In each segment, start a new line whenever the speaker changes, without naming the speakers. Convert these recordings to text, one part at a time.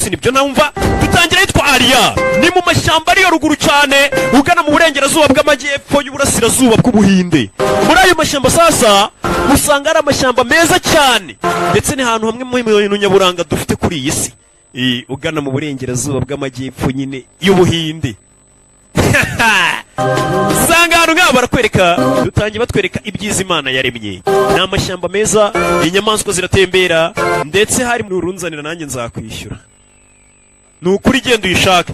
ibyatsi nibyo ntamva dutangira yitwa Aria ni mu mashyamba ariyo ruguru cyane ugana mu burengerazuba bw'amajyepfo y'uburasirazuba bw'ubuhinde muri ayo mashyamba sasa usanga ari amashyamba meza cyane ndetse ni ahantu hamwe mu bintu nyaburanga dufite kuri iyi si ugana mu burengerazuba bw'amajyepfo nyine y'ubuhinde usanga hano nk'aba barakwereka dutangiye batwereka ibyiza Imana yaremye ni amashyamba meza inyamaswa ziratembera ndetse hari mu urunzanira nanjye nzakwishyura ni ukuri genda uyishaka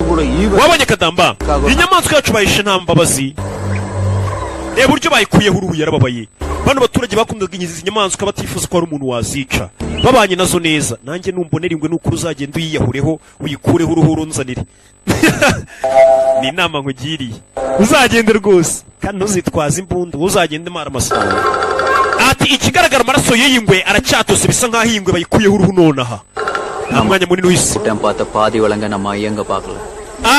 wabonye Kadamba inyamaswa yacu bayishe nta mbabazi reba uburyo bayikuyeho uruhu yarababaye bano baturage bakundaga izi nyamaswa batifuza ko hari umuntu wazica babanye nazo neza nanjye numbonera ingwe n'ukuri uzagenda uyiyahureho uyikureho uruhu urunzanire ni inama nkugiriye uzagende rwose kandi ntuzitwaze imbunda uzagende mara amasomo ati ikigaragara amaraso y'iyi ngwe aracyatose bisa nk'aho iyi ngwe bayikuyeho uruhu nonaha nta mwanya munini w'isi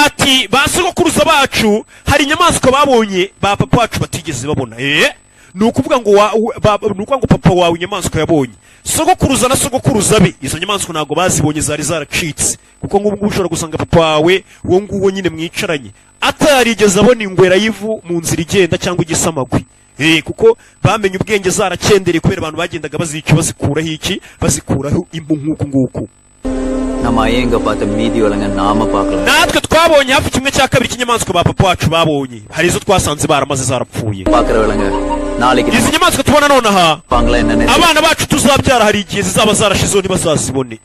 ati ba sogokuruza bacu hari inyamaswa babonye ba papa wacu batigeze babona ni ukuvuga ngo papa wawe inyamaswa yabonye sogokuruza na sogokuruza be izo nyamaswa ntabwo bazibonye zari zaracitse kuko nk'ubu ushobora gusanga papa wawe uwo nguwo nyine mwicaranye atarigeze abona ingwera y'ivu mu nzira igenda cyangwa igisamagwe kuko bamenye ubwenge zarakendereye kubera abantu bagendaga bazica bazikuraho iki bazikuraho impu nk'uku nguku natwe twabonye hafi kimwe cya kabiri cy'inyamaswa ba papa wacu babonye hari izo twasanze baramaze zarapfuye izi nyamaswa tubona nonaha abana bacu tuzabyara hari igihe zizaba zarashizeho ntibazazibone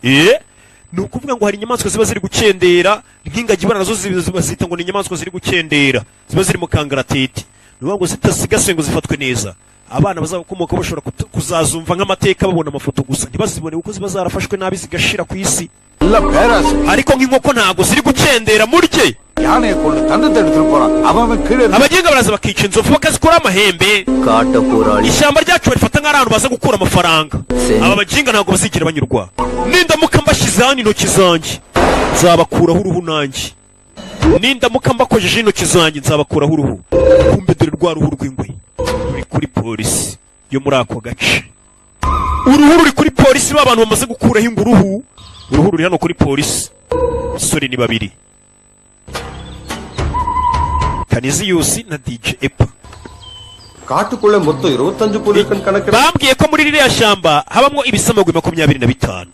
ni ukuvuga ngo hari inyamaswa ziba ziri gukendera nk'ingagi ibara nazo bazita ngo ni inyamaswa ziri gukendera ziba ziri mu kangaratete ni ukuvuga ngo zitasigase ngo zifatwe neza abana bazakomoka bashobora kuzazumva nk'amateka babona amafoto gusa ntibazibone kuko ziba zarafashwe nabi zigashira ku isi ariko nk'inkoko ntago ziri gukendera murye abagenga baraza bakica inzovu bakazikura amahembe ishyamba ryacu barifata nk'ari ahantu baza gukura amafaranga aba baginga ntabwo bazigera banyurwa nindamuka mbashyize hano intoki zanjye nzabakuraho uruhu nanjye nindamuka mbakojeje intoki zanjye nzabakuraho uruhu kumbe dore rwa ruhu rw'ingwe ruri kuri polisi yo muri ako gace uruhu ruri kuri polisi b'abantu bamaze gukuraho uruhu ruri hano kuri polisi sore ni babiri Kaniziyusi na DJ Epa
ಕಾಟುಕೊಳ್ಳೆ ಮೊತ್ತ 25 ಪುಲಿಕನ್ ಕಣಕ್ಕೆ
bambwiye ko muri ririya shyamba habamo ibisamagwe 25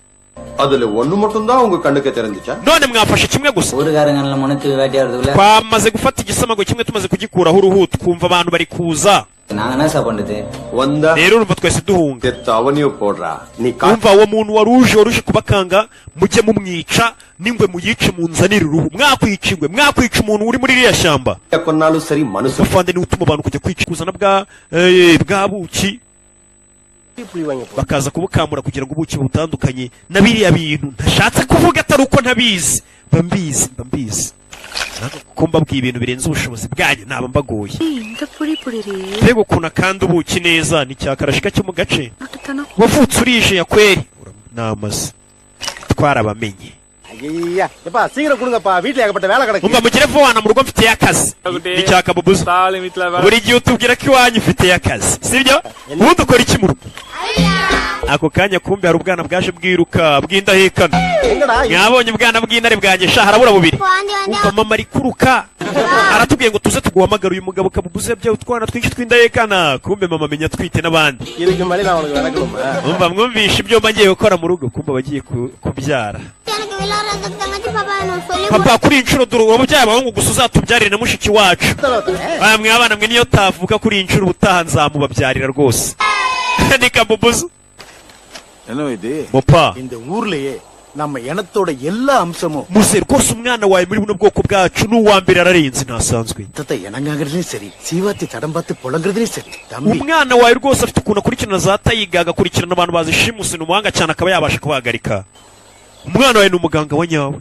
ಅದರಲ್ಲಿ ಒಂದು மட்டும்தான் உங்க கண்ணுக்கு தெரிஞ்சிச்சா
none mwafashe kimwe gusa
ಊರುಗಾರನಲ್ಲ ಮೊಣಕ್ಕೆ ಬೇಟೆಯಾಡುದಿಲ್ಲ
twamaze gufata igisamagwe kimwe tumaze kugikuraho uruhu twumva abantu bari kuza
ನಾನ ಸಾಕೊಂಡಿದ್ದೆ
ಒಂದ
rero urumva twese duhunga
ಅವನಿಯು ಕೊಡ್ರ ನೀ
umva uwo muntu waruje kubakanga mujye mumwica n'ingwe muyice munzanira uruhu mwakwica ingwe mwakwica umuntu uri muri ririya shyamba
ಕೊನ್ನಾಲು ಸರಿ ಮನಸ್ಸು
ufande ni utuma abantu kujya kwica kuzana bwa buki bakaza kubukamura kugira ngo ubuki butandukanye na biriya bintu ntashatse kuvuga atari uko ntabizi bambizi kuko mbabwiye ibintu birenze ubushobozi bwanyu naba mbagoye mbega ukuntu akanda ubuki neza ni cyakarashika cyo mu gace wavutse urije ya kweri namaze twarabamenye umva mugire vuba mu rugo mfite y'akazi ni cyakabubuza buri gihe utubwira ko iwanyu ufite y'akazi sibyo ubundi ukora iki mu rugo ako kanya kumbe hari ubwana bwaje bwiruka bw'indahekana mwabonye ubwana bw'intare bwanjye sha harabura bubiri umva mama ari kuruka aratubwiye ngo tuze tuguhamagara uyu mugabo kabubuze bya utwana twinshi tw'indahekana kumbe mama amenya twite n'abandi umva mwumvishe ibyo bagiye gukora mu rugo kumbe bagiye kubyara papa kuri inshuro duru wabyaye abahungu gusa uzatubyarire na mushiki wacu aya mwabana mwe niyo tavuka kuri inshuro ubutaha nzamubabyarira rwose ni kabubuzu mopa
இந்த ஊர்லயே நம்ம இனத்தோட எல்லா அம்சமும்
muze rwose umwana wawe muri buno bwoko bwacu n'uwa mbere ararenze ntasanzwe
தத்தை இனங்காகிறதும் சரி சீவாத்தி தடம் பார்த்து புலங்குறதும் சரி தம்பி
umwana wawe rwose afite ukuntu akurikirana za tayiga agakurikirana abantu bazishimuse ni umuhanga cyane akaba yabasha kubahagarika umwana wawe ni umuganga wa nyawe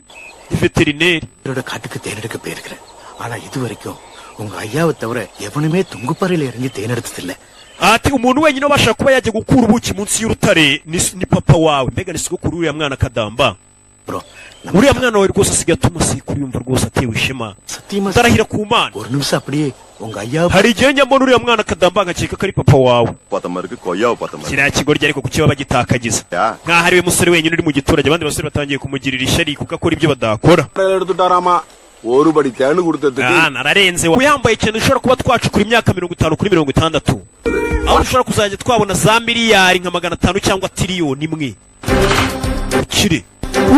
ni veterineri
காட்டுக்கு தேனெடுக்க போயிருக்கிறேன் ஆனா இது வரைக்கும் உங்க ஐயாவை தவிர எவனுமே துங்குப்பாறையில இறங்கி தேனெடுத்ததில்லை
ati umuntu wenyine ubasha kuba yajya gukura ubuki munsi y'urutare ni papa wawe mbega ni sogokuru uriya mwana Kadamba
bro
uriya mwana wawe rwose asigaye atuma sikuru yumva rwose atewe ishema
சத்தியமா
ndarahira ku mana
ஒரு நிமிஷம் அப்படியே உங்க ஐயா
hari igihe njya mbona uriya mwana akadamba nkakeka ko ari papa wawe
பார்த்தமா இருக்கு கொய்யாவை பார்த்தமா
kiriya kigoryi ariko kuki baba bagitakagiza
Ya.
nk'aho ari we musore wenyine uri mu giturage abandi basore batangiye kumugirira ishyari kuko akora ibyo badakora
எடுத்துட்டாராமா ஒரு படி தேனு கொடுத்ததுக்கு
nararenze yambaye ikintu ushobora kuba twacukura imyaka 50 kuri 60 aho dushobora kuzajya twabona za miliyari nka 500 cyangwa tiriyoni imwe ukire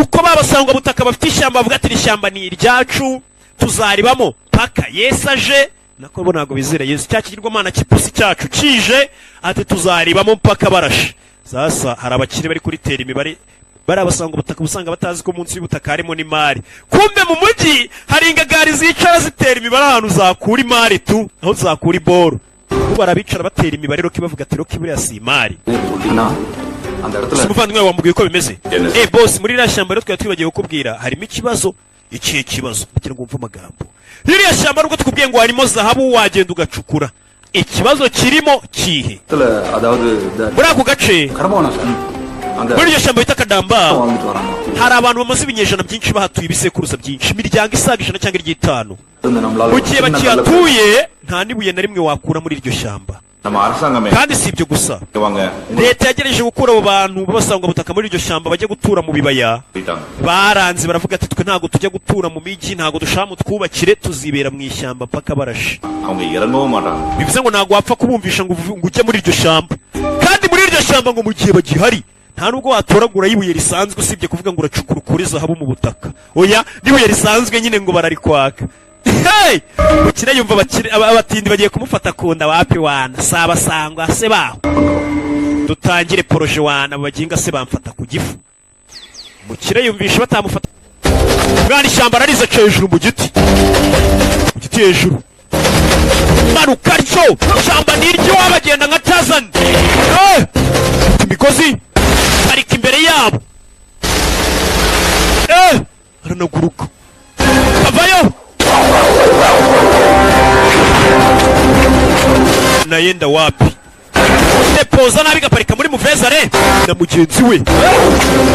uko babasanga butaka bafite ishyamba bavuga ati ishyamba ni iryacu tuzaribamo paka Yesu aje nako bo ntago bizera Yesu cyakigirwa mana kipusi cyacu kije ati tuzaribamo paka barashe sasa hari abakire bari kuri tera imibare barabasanga ubutaka busanga batazi ko munsi y'ubutaka harimo n'imari kumbe mu mujyi hari ingagari zicara zitera imibare ahantu zakura imari tu aho zakura iboro ubu barabicara batera imibare roki bavuga ati roki buriya si imari
அண்ணா அந்த இடத்துல
umuvandimwe wambwiye uko bimeze boss muri iriya shyamba rero twari twibagiwe kukubwira harimo ikibazo ikihe kibazo kugira ngo umve amagambo iriya shyamba nubwo tukubwiye ngo harimo zahabu wagenda ugacukura ikibazo kirimo kihe
அதாவது
muri ako gace
கரபானா சார் அந்த
muri iryo shyamba bita kadamba
வாங்கிட்டு வராங்க
hari abantu bamaze ibinyejana byinshi bahatuye ibisekuruza byinshi imiryango isaga 100 cyangwa 500
நம்மளால
mu gihe bakihatuye nta nibuye na rimwe wakura muri iryo shyamba
நம்ம அரசாங்கமே
kandi si ibyo gusa
வாங்க
leta yagerageje gukura abo bantu babasanga butaka muri iryo shyamba bajya gutura mu bibaya
போயிட்டாங்க
baranze baravuga ati twe ntago tujya gutura mu miji ntago dushaka mu twubakire tuzibera mu ishyamba paka barashe
அவங்க இறங்கவும் மாட்டாங்க
bivuze ngo ntago wapfa kubumvisha ngo ujye muri iryo shyamba kandi muri iryo shyamba ngo mu gihe bagihari nta nubwo watoragura ibuye risanzwe usibye kuvuga ngo uracukura ukuri zahabu mu butaka oya n'ibuye risanzwe nyine ngo bararikwaka hey ukire yumva abatindi bagiye kumufata kunda wapi wana saba sangwa se baho dutangire poroje wana baginga se bamfata ku gifu mukire yumvisha batamufata mwana ishyamba rarize hejuru mu giti hejuru manuka ryo ishyamba niryo wabagenda nka Tarzan imigozi ariko imbere yabo aranaguruka kavayo nayenda wapi depoza nabi gaparika muri muvezare na mugenzi we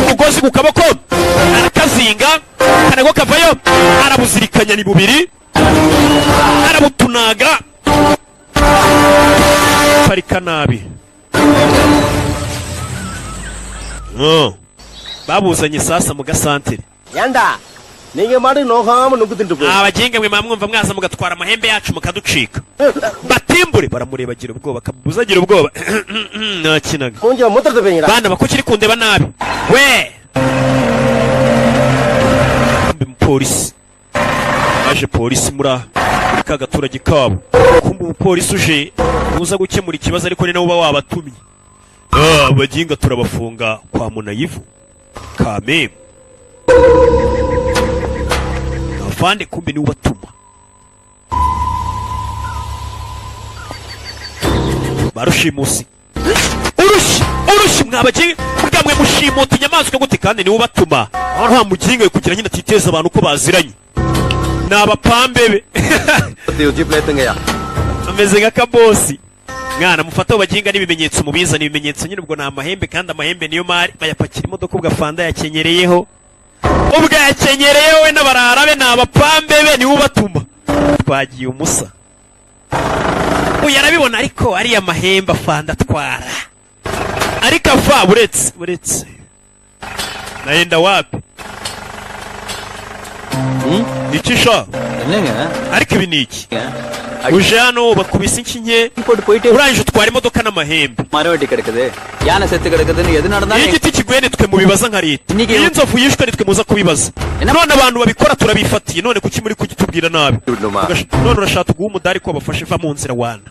umugozi ku kaboko arakazinga kanago kavayo arabuzirikanya ni bubiri arabutunaga parika nabi babuzanye sasa mu gasantere
ஏண்டா நீங்க மாடு நோகாம நுக்குத்திட்டு போய்
abagenga mwe mwumva mwaza mugatwara amahembe yacu mukaducika batimbure baramureba agira ubwoba kabuzagira ubwoba nakinaga
கொஞ்சம் முத்திரத்தை போய்ங்கடா
bana bakukiri kundeba nabi we polisi aje polisi muri ka gaturage kabo kumbe umupolisi uje uza gukemura ikibazo ariko ni nawe uba wabatumye abaginga turabafunga kwa Munayivu Kameme avande kumbe ni ubatuma barushimusi urushi mwabaginga mugamwe mushimuta inyamaswa gute kandi ni ubatuma aho nta muginga kugira nyine atiteza abantu ko baziranye ni abapambebe ameze nka kabosi mwana mufata baginga n'ibimenyetso mubizana ibimenyetso nyine ubwo ni amahembe kandi amahembe niyo mari bayapakira imodoka ugafanda yakenyereyeho ubwo yakenyereyeho we n'abararabe ni abapambebe niwe ubatuma twagiye umusa uyu arabibona ariko ariya mahembe afanda atwara ariko ava buretse nayenda wapi icisha ariko ibi ni iki uje hano bakubise inshinge urangije utwara imodoka n'amahembe
மரவெட்டி கிடக்குது யானை செத்து கிடக்குதுன்னு எது
iyo
நடந்தாலும்
igiti kiguye nitwe mubibaza nka leta iyo inzovu yishwe nitwe muza kubibaza none abantu babikora turabifatiye none kuki muri kugitubwira nabi none urashaka guha umudari ko bafashe va mu nzira wana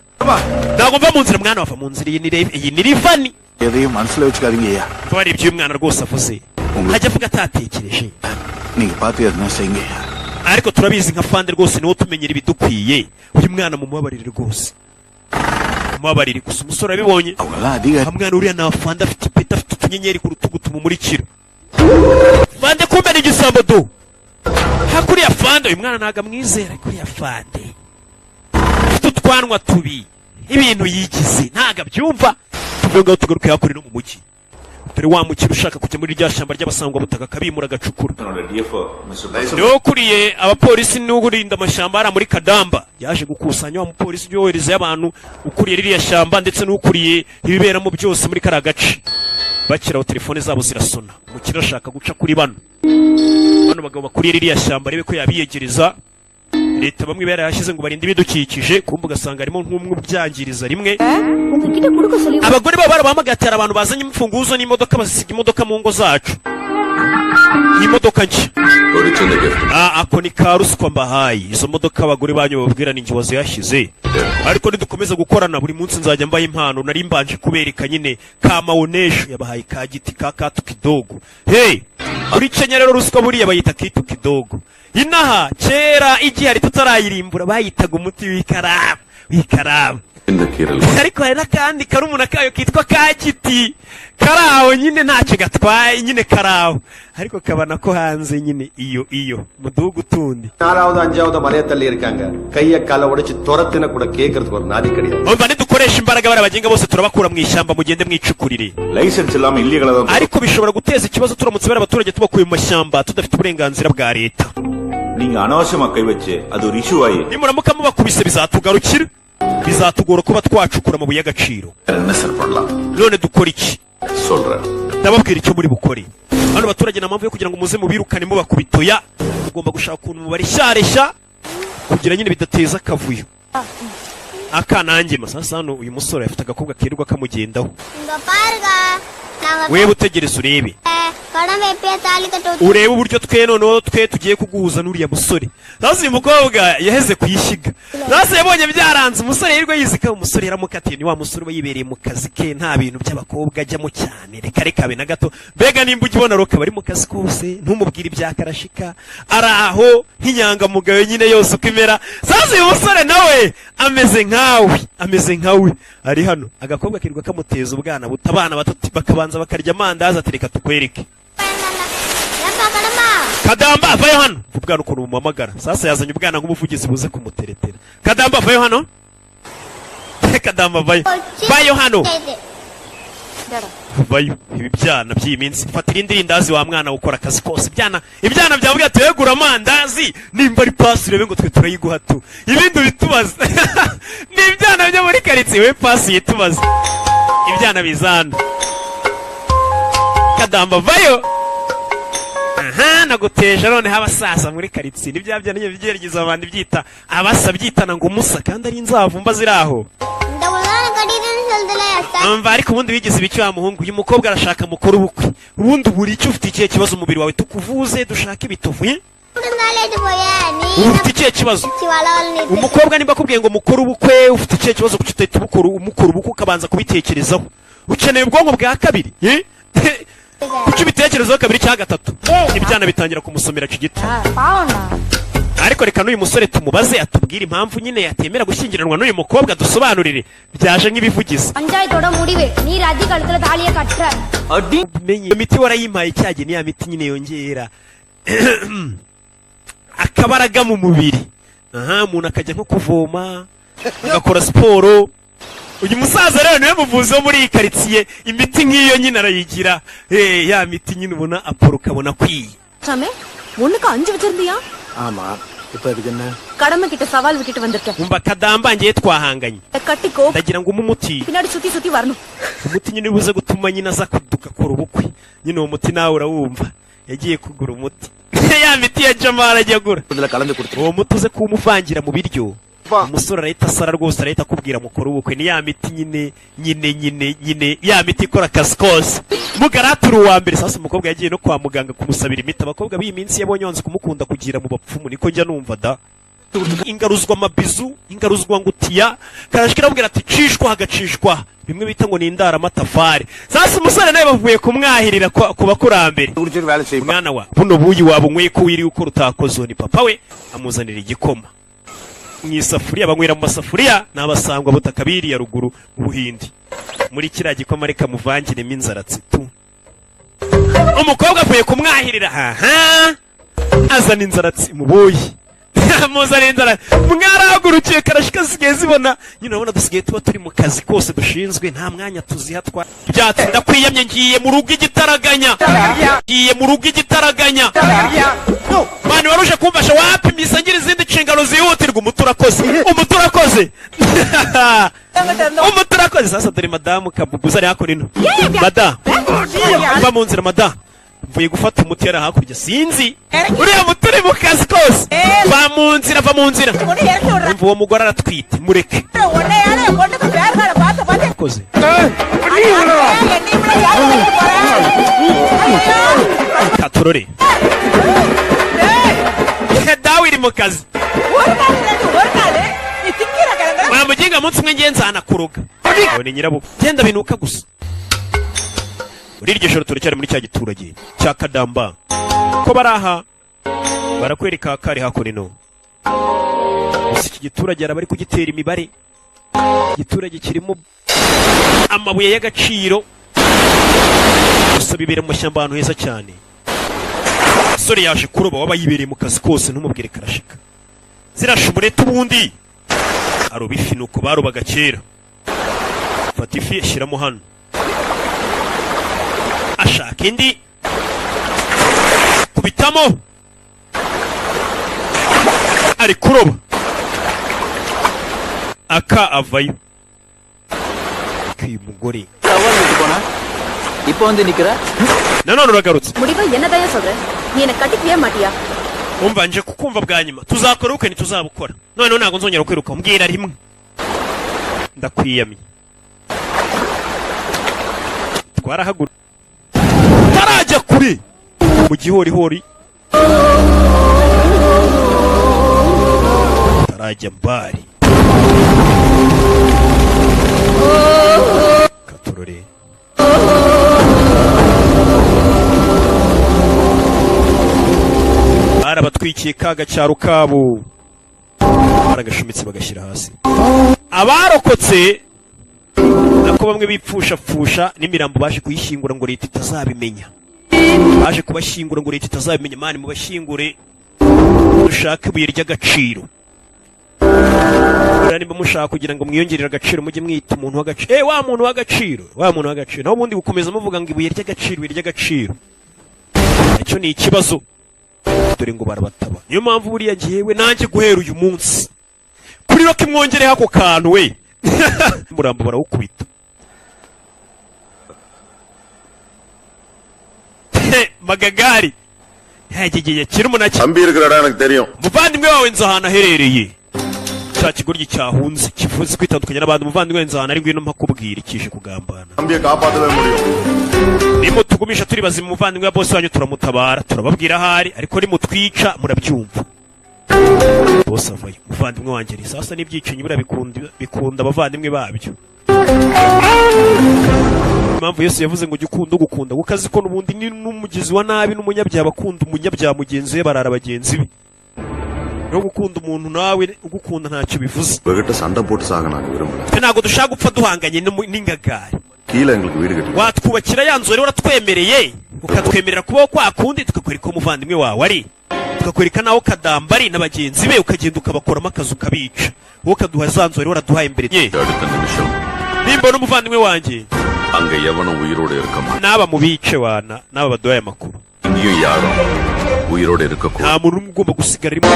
ntabwo mva mu nzira mwana wava mu nzira iyi ni rivani
எதையும் மனசுல வச்சுக்காதீங்க ஐயா
twari ibyo uyu mwana rwose avuze hajya avuga atatekereje
நீங்க பார்த்து எதுனா செய்யுங்க ஐயா
ariko turabizi nka fande rwose niwo tumenyera ibidukwiye uyu mwana mumubabarire rwose mumubabarire gusa umusore abibonye
அவங்கெல்லாம் அதிகாரி
hamwana uriya na fande afite ipeta afite utunyenyeri ku rutugu tumumurikira fande kumbe ni igisambo do hakuriya fande uyu mwana ntago amwizera kuriya fande afite utwanwa tubi ibintu yigize ntago abyumva tuvuye ngaho tugaruke hakurya no mu mujyi dore wa mukiri ushaka kujya muri rya shyamba ry'abasangwa butaka kabimura agacukura ukuriye abapolisi n'urinda amashyamba hariya muri Kadamba yaje gukusanya wa mupolisi yohereza abantu ukuriye ririya shyamba ndetse n'ukuriye ibiberamo byose muri kariya gace bakiraho telefone zabo zirasona umukiri ashaka guca kuri bano bagabo bakuriye ririya shyamba arebe ko yabiyegereza leta bamwe barayashyize ngo barinde ibidukikije kumva ugasanga harimo nk'umwe ubyangiriza rimwe abagore baba barabahamagaye abantu bazanye imfunguzo n'imodoka bazisiga imodoka mu ngo zacu imodoka nshya ako ni ka ruswa mbahaye izo modoka abagore banyu bababwira ni njye waziyashyize ariko nidukomeza gukorana buri munsi nzajya mbaha impano nari mbanje kubereka nyine ka mawonesho yabahaye ka giti ka katu kidogo hey muri Kenya rero ruswa buriya bayita kitu kidogo inaha kera igihe ari tutarayirimbura bayitaga umuti w'ikaramu ariko hari n'akandi karumuna kayo kitwa ka giti karaho nyine ntacyo gatwaye nyine karaho ariko kabana ko hanze nyine iyo mudugu tundi
யாராவது அஞ்சாவது மலைய தள்ளி இருக்காங்க கைய கால உடைச்சு துரத்தின கூட கேக்குறதுக்கு ஒரு நாதி கிடையாது
umva nidukoresha imbaraga barabagenga bose turabakura mu ishyamba mugende mwicukurire
licence இல்லாம இல்லீகலா
ariko bishobora guteza ikibazo turamutse bari abaturage tubakuye mu mashyamba tudafite uburenganzira bwa leta
நீங்க அனாவசியமா கை வச்சு அது ஒரு இஷ்யூ ஆயி
nimuramuka mubakubise bizatugarukira bizatugora kuba twacukura mu buye agaciro
என்ன சார் பண்ணலாம்
none dukora iki
சொல்றேன்
ndababwira icyo muri bukore hano abaturage na mpamvu yo kugira ngo muze mubirukane mubakubitoya tugomba gushaka ukuntu mubarishyareshya kugira nyine bidateza akavuyo akanange masasa hano uyu musore afite agakobwa kirirwa kamugendaho wewe utegereza urebe urebe uburyo twe noneho twe tugiye kuguhuza n'uriya musore sasa uyu mukobwa yaheze kuyishyiga sasa yabonye byaranze umusore yirwa yizika umusore yaramukatiye ni wa musore uba yibereye mu kazi ke nta bintu by'abakobwa ajyamo cyane reka reka be na gato mbega nimba ujya roka bari mu kazi kose ntumubwire ibya karashika ari aho nk'inyangamugayo nyine yose uko imera sasa uyu musore nawe ameze nkawe ari hano agakobwa kirirwa kamuteza ubwana buto abana bato bakabanza bakarya amandazi atereka tukwereke Kadamba vayo hano ubwana ukuntu bumuhamagara sasa yazanye ubwana nk'umuvugizi buze kumuteretera Kadamba vayo hano Kadamba vayo hano vayo ibi byana by'iyi minsi fatira indirindazi wa mwana ukora akazi kose ibyana byavuga ati yegura amandazi nimba ari pasi urebe ngo twe turayiguha tu ibindi bitubaza ni ibyana byo muri karitsiye we pasi yitubaza ibyana bizana Kadamba vayo naguteje none abasaza muri karitsiye n'ibya byanye bigerageza abandi byita abasa byitana ngo umusa kandi ari inzavumba ziraho amva ariko ubundi bigize ibiki wa muhungu uyu mukobwa arashaka mukora ubukwe ubundi buri icyo ufite ikihe kibazo umubiri wawe tukuvuze dushaka ibituvuye ufite ikihe kibazo umukobwa nimba akubwiye ngo mukore ubukwe ufite ikihe kibazo kuki utahita umukora ubukwe ukabanza kubitekerezaho ukeneye ubwonko bwa kabiri kuki ubitekerezaho kabiri cyangwa gatatu ibyana bitangira kumusomera kigita ariko reka n'uyu musore tumubaze atubwire impamvu nyine yatemera gushyingiranwa n'uyu mukobwa dusobanurire byaje nk'ibivugizi imiti warayimpaye cyage niya miti nyine yongera akabaraga mu mubiri umuntu akajya nko kuvoma agakora siporo uyu musaza rero niwe muvuzi wo muri iyi karitsiye imiti nk'iyo nyine arayigira ya miti nyine ubona aporo ukabona kwiye
ஆமா இப்ப அதுக்கு என்ன
கடமை கிட்ட சவால் விட்டுட்டு வந்திருக்கேன்
umva Kadamba ngiye twahanganye
கட்டிக்கோ
ndagira ngo umuti
பின்னாடி சுத்தி சுத்தி வரணும்
umuti nyine ubuze gutuma nyine aza kudukakora ubukwe nyine uwo muti nawe urawumva yagiye kugura umuti ya miti ya Jamala ajya gura
இதுல கலந்து கொடுத்து
uwo muti uze kuwumuvangira mu biryo umusore arahita asara rwose arahita akubwira mukora ubukwe ni ya miti nyine ya miti ikora akazi kose mugaraturi uwa mbere sasa umukobwa yagiye no kwa muganga kumusabira imiti abakobwa b'iyi minsi yabonye wanze kumukunda kugira mu bapfumu niko njya numva da ingaruzwa mabizu ingaruzwa ngutiya karashikira abwira ati cishwa hagacishwa bimwe bita ngo ni indara amatafari sasa umusore nawe bavuye kumwahirira ku bakurambere mwana wa buno buyi wabo nkwiye ko wiri uko rutakozo ni papa we amuzanira igikoma mwisafuriya banywera mu masafuriya nabasangwa butaka biri ya ruguru mu Buhindi muri kiriya gikoma reka muvangiremo inzaratsi tu umukobwa avuye kumwahirira azana inzaratsi mu boyi muzana inzara mwarahagurukiye karashika zisigaye zibona nyine urabona dusigaye tuba turi mu kazi kose dushinzwe nta mwanya tuziha byatsi ndakwiyamye ngiye mu rugo igitaraganya mani waruje kumfasha wapimisa ngira izindi nshingano zihutirwa umuti urakoze sasa dore madamu kabuguza ari hakuno ino madamu mva mu nzira madamu mvuye gufata umuti yari hakurya sinzi uriya muti uri mu kazi kose va mu nzira umva uwo mugore aratwite mureke akoze katurore dawe iri mu kazi wamuginga munsi umwe ngenzi anakuruga ni nyirabo genda binuka gusa muri iryo joro turacyari muri cya giturage cya Kadamba ko baraha barakwereka kari hakuno gusa iki giturage araba ari kugitera imibare igiturage kirimo amabuye y'agaciro gusa bibera mu mashyamba ahantu heza cyane sore yaje kuroba waba yibereye mu kazi kose ntumubwire karashika zirasha umurete ubundi aroba ifi nuko barobaga kera fata ifi ashyiramo hano ashaka indi kubitamo ari kuroba aka avayo k'uyu mugore
இப்போ வந்து நிக்கிற
nanone uragarutse
முடிவை என்னதான் சொல்ற நீ என்ன கட்டிக்கவே மாட்டியா
umva nje kukumva bwa nyuma tuzakora uko ntituzabukora none ntago nzongera kwiruka mbwira rimwe ndakwiyamye twarahagura tarajya kuri mu gihorihori tarajya mbari katurore barabatwikiye kaga cyaro kabo baragashumitse bagashyira hasi abarokotse nako bamwe bipfusha n'imirambo baje kuyishyingura ngo leta itazabimenya baje kubashyingura ngo leta itazabimenya mani mubashyingure dushaka ibuye ry'agaciro niba mushaka kugira ngo mwiyongerere agaciro mujye mwita umuntu w'agaciro wa muntu w'agaciro naho ubundi gukomeza muvuga ngo ibuye ry'agaciro icyo ni ikibazo dore ngo barabataba niyo mpamvu buriya gihewe nanjye guhera uyu munsi kuri roke mwongereho ako kantu we murambo barawukubita magagari yagegeye kiri umunaki muvandimwe wawe nzi ahantu aherereye cya kigoryi cyahunze kivuze kwitandukanya n'abandi umuvandimwe nzi ahantu ari ngwino mpakubwira ikije kugambana nimutugumisha turi bazima umuvandimwe wa bose wanyu turamutabara turababwira ahari ariko nimutwica murabyumva bose avayo umuvandimwe wanjye ari sasa n'ibyicanyi buriya bikunda abavandimwe babyo impamvu Yesu yavuze ngo jya ukunda ugukunda kuko azi ko n'ubundi ni n'umugizi wa nabi n'umunyabyaha bakunda umunyabyaha mugenzi we barara bagenzi be no gukunda umuntu nawe ugukunda ntacyo bivuze ntabwo dushaka gupfa duhanganye n'ingagari watwubakira ya nzu rero uratwemereye ukatwemerera kubaho kwa kundi tukakwereka umuvandimwe wawe ari tukakwereka naho Kadamba ari na bagenzi be ukagenda ukabakoramo akazi ukabica wowe ukaduha za nzu rero uraduhaye imbere nimba n'umuvandimwe wanjye n'aba mu bice wana n'aba baduhaye amakuru nta muntu n'umwe ugomba gusigara arimo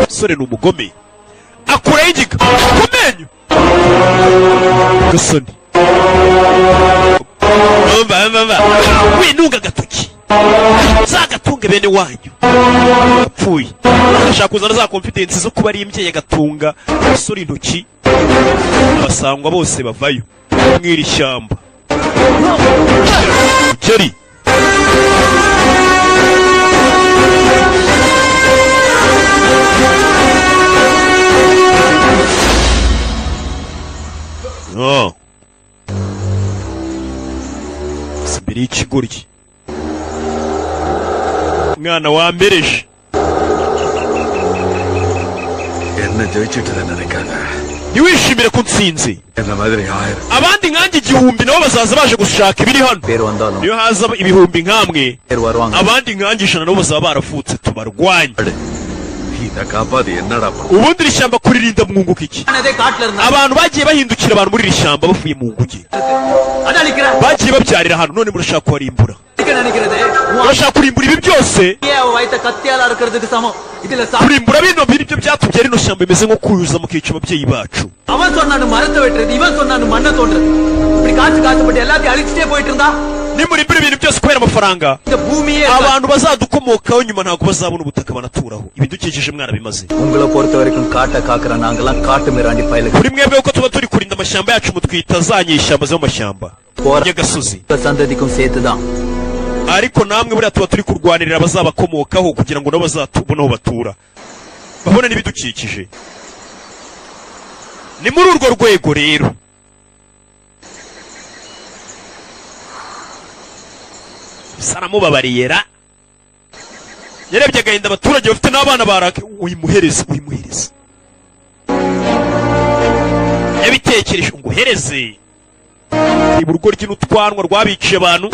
sore ni umugome akuraho igiga ku menyo gasoni winunga agatoki zagatunge bene wanyu apfuye ashaka kuzana za confidence zo kuba ari imbyeyi agatunga sore intoki abasangwa bose bavayo mw'iri shyamba Jerry no simbere y'ikigoryi mwana wambereje
என்ன ஜெயிச்சிட்டு நினைக்காத
ntiwishimire ko nsinze abandi nkanjye igihumbi nabo bazaza baje gushaka ibiri hano niyo haza ibihumbi nkamwe abandi nkanjye ijana nabo bazaba barafutse tubarwanye ubundi iri shyamba kuririnda mwunguka iki abantu bagiye bahindukira abantu muri iri shyamba bavuye mu nguge bagiye babyarira hano none murashaka kuharimbura urashaka kurimbura ibi byose kurimbura bino biribyo byatubye rino shyamba imeze nko kuyuza mukica ababyeyi bacu nimurimbura ibintu byose kubera amafaranga abantu bazadukomokaho nyuma ntabwo bazabona ubutaka banaturaho ibidukikije mwarabimaze kuri mwebwe uko tuba turi kurinda amashyamba yacu mutwita za nyeshyamba zo mu mashyamba y'agasozi ariko namwe buriya tuba turi kurwanirira abazabakomokaho kugira ngo nabo bazatubone aho batura babone n'ibidukikije ni muri urwo rwego rero saramubabariyera yarebye agahinda abaturage bafite n'abana barake uyimuhereze yabitekereje ngo uhereze urugo ry'utwanwa rwabiciye abantu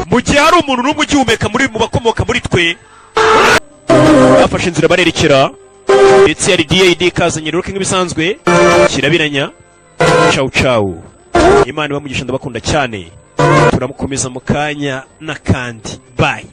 mu gihe hari umuntu n'umwe ugihumeka mu bakomoka muri twe bafashe inzira barerekera ndetse yari DAD kazanye rero nk'ibisanzwe kirabiranya cawu Imana ibamugisha ndabakunda cyane turamukomeza mu kanya n'akandi bye